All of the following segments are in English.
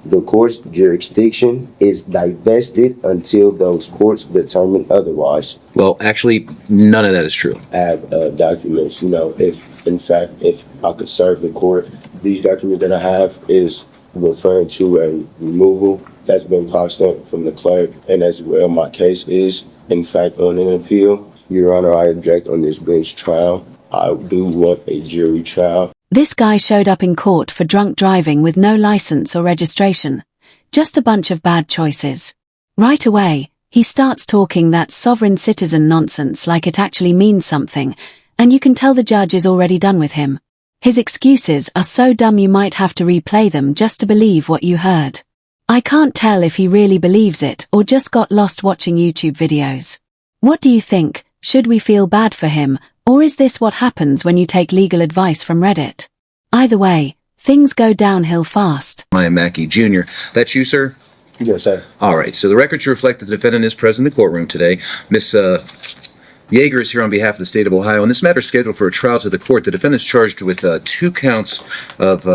The court's jurisdiction is divested until those courts determine otherwise. Well, actually, none of that is true. I have documents, if I could serve the court, these documents that I have is referring to a removal that's been passed up from the clerk, and as well my case is, in fact, on an appeal. Your Honor, I object on this bench trial. I do want a jury trial. This guy showed up in court for drunk driving with no license or registration. Just a bunch of bad choices. Right away, he starts talking that sovereign citizen nonsense like it actually means something, and you can tell the judge is already done with him. His excuses are so dumb you might have to replay them just to believe what you heard. I can't tell if he really believes it or just got lost watching YouTube videos. What do you think? Should we feel bad for him, or is this what happens when you take legal advice from Reddit? Either way, things go downhill fast. I am Mackey Jr. That's you, sir? Yes, sir. All right, so the records reflect that the defendant is present in the courtroom today. Miss Yeager is here on behalf of the state of Ohio, and this matter is scheduled for a trial to the court. The defendant is charged with 2 counts of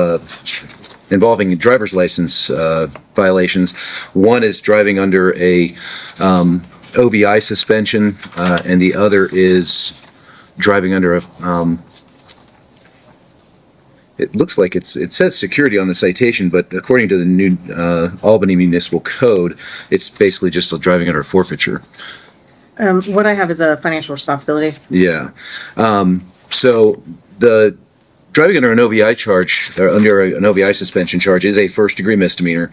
involving driver's license violations. One is driving under a OVI suspension, and the other is driving under a it looks like it says security on the citation, but according to the new Albany Municipal Code, it's basically just driving under a forfeiture. What I have is a financial responsibility. Yeah. So the driving under an OVI charge, or under an OVI suspension charge, is a first-degree misdemeanor.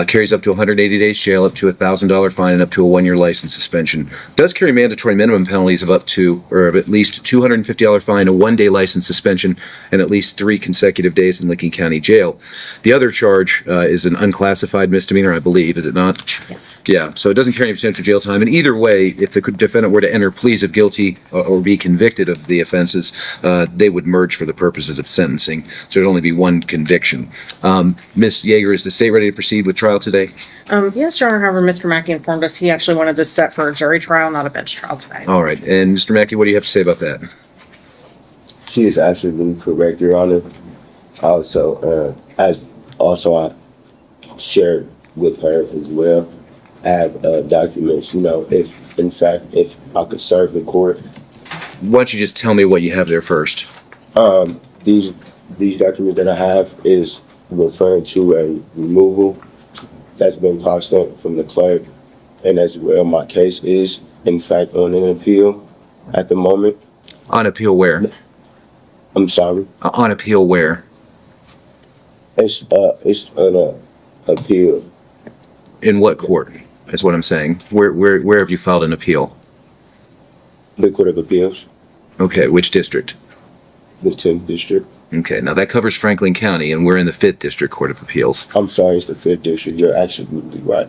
Carries up to 180 days jail, up to a $1,000 fine, and up to a 1-year license suspension. Does carry mandatory minimum penalties of up to, or of at least $250 fine, a 1-day license suspension, and at least 3 consecutive days in Licking County Jail. The other charge is an unclassified misdemeanor, I believe, is it not? Yes. Yeah, so it doesn't carry any potential jail time. And either way, if the defendant were to enter pleas of guilty or be convicted of the offenses, they would merge for the purposes of sentencing. So there'd only be 1 conviction. Ms. Yeager, is the state ready to proceed with trial today? Yes, Your Honor. However, Mr. Mackey informed us he actually wanted this set for a jury trial, not a bench trial today. All right. And Mr. Mackey, what do you have to say about that? She is absolutely correct, Your Honor. Also, I shared with her as well. I have documents, if I could serve the court. Why don't you just tell me what you have there first? These documents that I have is referring to a removal that's been passed up from the clerk, and as well my case is, in fact, on an appeal at the moment. On appeal where? I'm sorry? On appeal where? It's on a appeal. In what court, is what I'm saying. Where have you filed an appeal? The Court of Appeals. Okay, which district? The 10th District. Okay, now that covers Franklin County, and we're in the 5th District Court of Appeals. I'm sorry, it's the 5th District. You're absolutely right.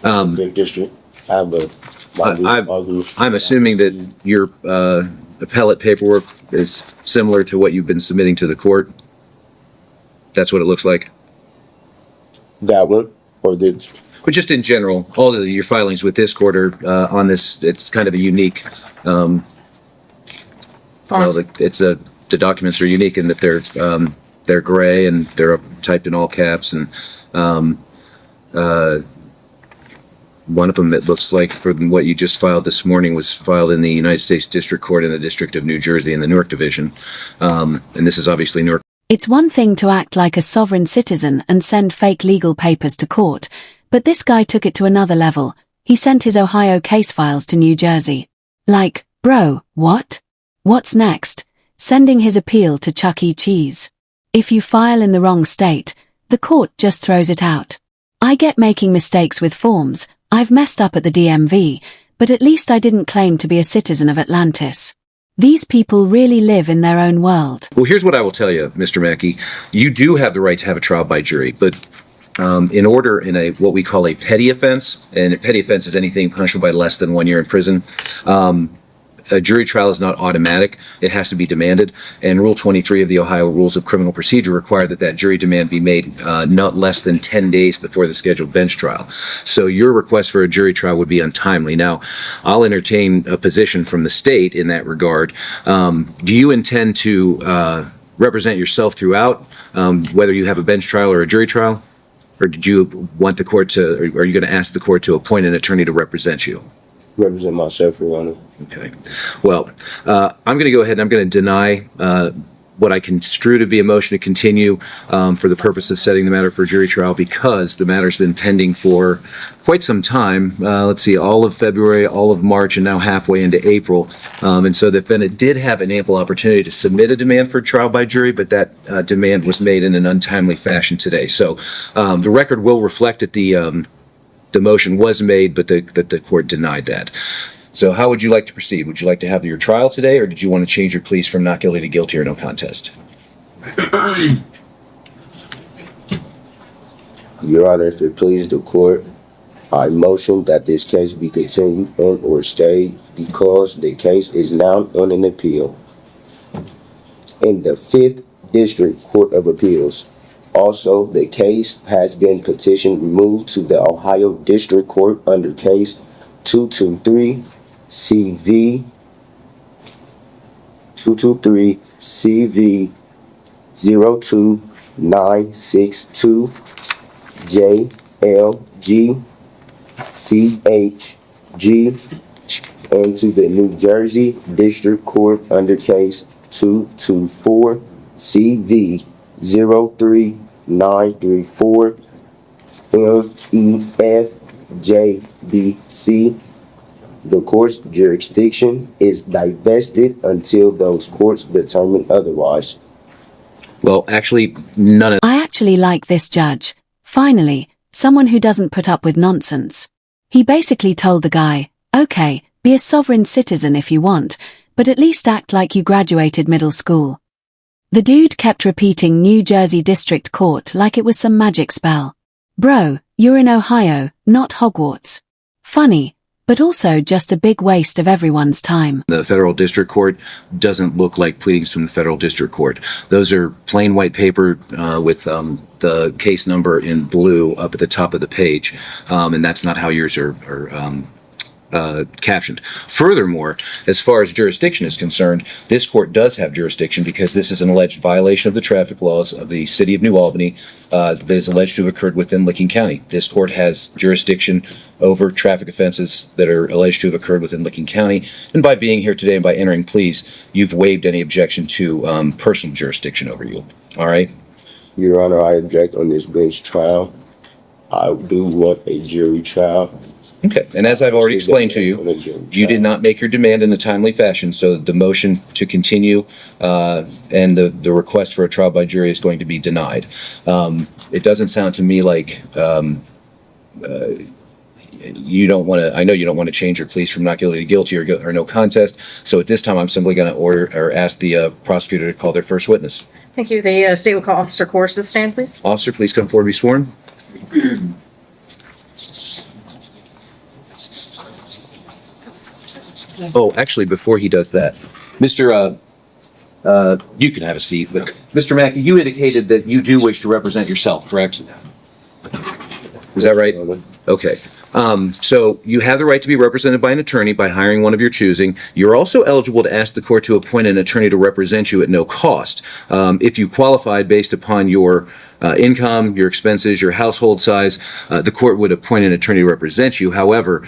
It's the 5th District. I'm assuming that your appellate paperwork is similar to what you've been submitting to the court. That's what it looks like. That one, or this? But just in general, all of your filings with this court are on this. It's kind of a unique. The documents are unique in that they're gray and they're typed in all caps, and one of them, it looks like, from what you just filed this morning, was filed in the United States District Court in the District of New Jersey in the Newark Division, and this is obviously Newark. It's one thing to act like a sovereign citizen and send fake legal papers to court, but this guy took it to another level. He sent his Ohio case files to New Jersey. Like, bro, what? What's next? Sending his appeal to Chuck E. Cheese. If you file in the wrong state, the court just throws it out. I get making mistakes with forms. I've messed up at the DMV, but at least I didn't claim to be a citizen of Atlantis. These people really live in their own world. Well, here's what I will tell you, Mr. Mackey. You do have the right to have a trial by jury, but in order, in what we call a petty offense, and a petty offense is anything punishable by less than 1 year in prison, a jury trial is not automatic. It has to be demanded, and Rule 23 of the Ohio Rules of Criminal Procedure require that jury demand be made not less than 10 days before the scheduled bench trial. So your request for a jury trial would be untimely. Now, I'll entertain a position from the state in that regard. Do you intend to represent yourself throughout, whether you have a bench trial or a jury trial? Or did you want the court to, or are you going to ask the court to appoint an attorney to represent you? Represent myself, Your Honor. Okay. Well, I'm going to go ahead and I'm going to deny what I construe to be a motion to continue for the purpose of setting the matter for jury trial because the matter's been pending for quite some time. Let's see, all of February, all of March, and now halfway into April. And so the defendant did have an ample opportunity to submit a demand for trial by jury, but that demand was made in an untimely fashion today. So the record will reflect that the motion was made, but that the court denied that. So how would you like to proceed? Would you like to have your trial today, or did you want to change your pleas from not guilty to guilty or no contest? Your Honor, if it pleases the court, I motion that this case be continued and or stayed because the case is now on an appeal in the 5th District Court of Appeals. Also, the case has been petitioned removed to the Ohio District Court under case 223 CV 02962 JLG CHG and to the New Jersey District Court under case 224 CV 03934 MEFJBC. The court's jurisdiction is divested until those courts determine otherwise. Well, actually, none of I actually like this judge. Finally, someone who doesn't put up with nonsense. He basically told the guy, okay, be a sovereign citizen if you want, but at least act like you graduated middle school. The dude kept repeating New Jersey District Court like it was some magic spell. Bro, you're in Ohio, not Hogwarts. Funny, but also just a big waste of everyone's time. the federal district court doesn't look like pleadings from the federal district court. Those are plain white paper with the case number in blue up at the top of the page, and that's not how yours are captioned. Furthermore, as far as jurisdiction is concerned, this court does have jurisdiction because this is an alleged violation of the traffic laws of the city of New Albany that is alleged to have occurred within Licking County. This court has jurisdiction over traffic offenses that are alleged to have occurred within Licking County. And by being here today and by entering pleas, you've waived any objection to personal jurisdiction over you. All right? Your Honor, I object on this bench trial. I do want a jury trial. Okay, and as I've already explained to you, you did not make your demand in a timely fashion, so the motion to continue and the request for a trial by jury is going to be denied. It doesn't sound to me like you don't want to, I know you don't want to change your pleas from not guilty to guilty or no contest, so at this time I'm simply going to order or ask the prosecutor to call their first witness. Thank you. The state will call Officer Course to stand, please. Officer, please come forward and be sworn. Oh, actually, before he does that, Mr. You can have a seat, but Mr. Mackey, you indicated that you do wish to represent yourself, correct? Is that right? Okay. So you have the right to be represented by an attorney by hiring one of your choosing. You're also eligible to ask the court to appoint an attorney to represent you at no cost. If you qualified based upon your income, your expenses, your household size, the court would appoint an attorney to represent you. However,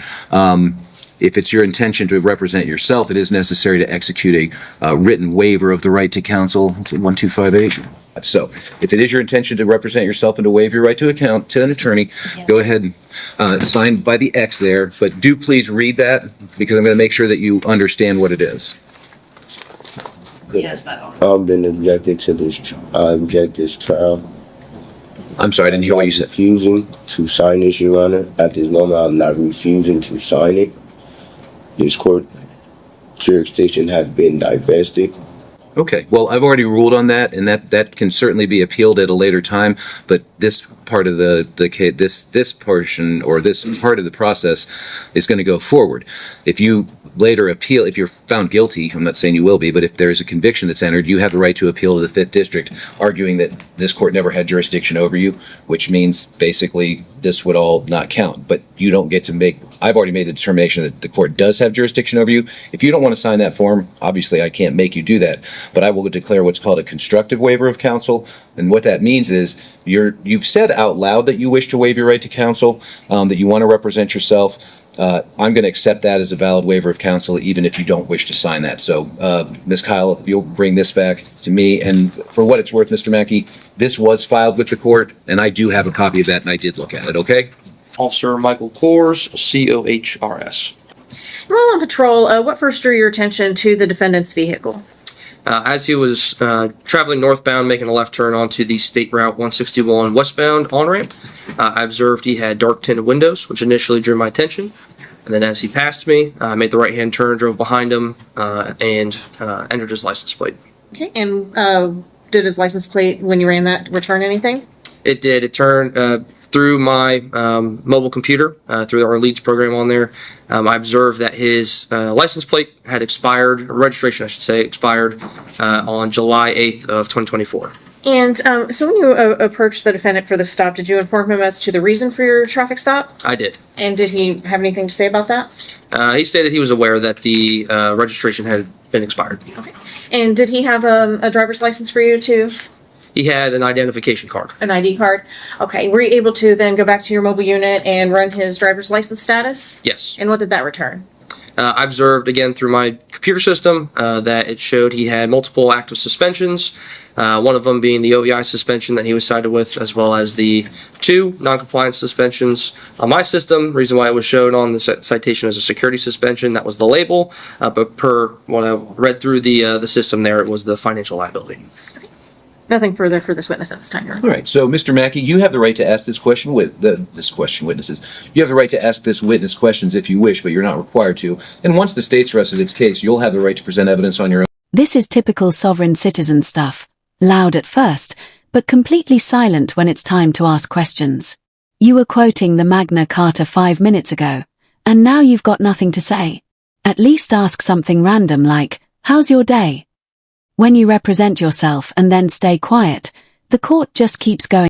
if it's your intention to represent yourself, it is necessary to execute a written waiver of the right to counsel, 1258. So if it is your intention to represent yourself and to waive your right to an attorney, go ahead and sign by the X there, but do please read that because I'm going to make sure that you understand what it is. Yes, that one. I've been objected to this. I object this trial. I'm sorry, I didn't hear what you said. Refusing to sign this, Your Honor. At this moment, I'm not refusing to sign it. This court jurisdiction has been divested. Okay, well, I've already ruled on that, and that can certainly be appealed at a later time, but this part of the case, this portion or this part of the process is going to go forward. If you later appeal, if you're found guilty, I'm not saying you will be, but if there is a conviction that's entered, you have the right to appeal to the 5th District, arguing that this court never had jurisdiction over you, which means basically this would all not count, but you don't get to make I've already made the determination that the court does have jurisdiction over you. If you don't want to sign that form, obviously I can't make you do that, but I will declare what's called a constructive waiver of counsel. And what that means is you've said out loud that you wish to waive your right to counsel, that you want to represent yourself. I'm going to accept that as a valid waiver of counsel, even if you don't wish to sign that. So, Ms. Kyle, if you'll bring this back to me, and for what it's worth, Mr. Mackey, this was filed with the court, and I do have a copy of that, and I did look at it, okay? Officer Michael Coors, COHRS. While on patrol, what first drew your attention to the defendant's vehicle? As he was traveling northbound, making a left turn onto the State Route 161 westbound on-ramp, I observed he had dark tinted windows, which initially drew my attention. And then as he passed me, I made the right-hand turn, drove behind him, and entered his license plate. Okay, and did his license plate, when you ran that, return anything? It did. It turned through my mobile computer, through our leads program on there. I observed that his license plate had expired, or registration, I should say, expired on July 8th of 2024. And so when you approached the defendant for the stop, did you inform him as to the reason for your traffic stop? I did. And did he have anything to say about that? He stated he was aware that the registration had been expired. Okay. And did he have a driver's license for you too? He had an identification card. An ID card? Okay. Were you able to then go back to your mobile unit and run his driver's license status? Yes. And what did that return? I observed again through my computer system that it showed he had multiple active suspensions, one of them being the OVI suspension that he was cited with, as well as the 2 non-compliance suspensions. On my system, reason why it was shown on the citation as a security suspension, that was the label, but per what I read through the system there, it was the financial liability. Nothing further for this witness at this time, Your Honor. All right, so Mr. Mackey, you have the right to ask this question witnesses. You have the right to ask this witness questions if you wish, but you're not required to. And once the state's rested its case, you'll have the right to present evidence on your own. This is typical sovereign citizen stuff. Loud at first, but completely silent when it's time to ask questions. You were quoting the Magna Carta 5 minutes ago, and now you've got nothing to say. At least ask something random like, "How's your day?" When you represent yourself and then stay quiet, the court just keeps going.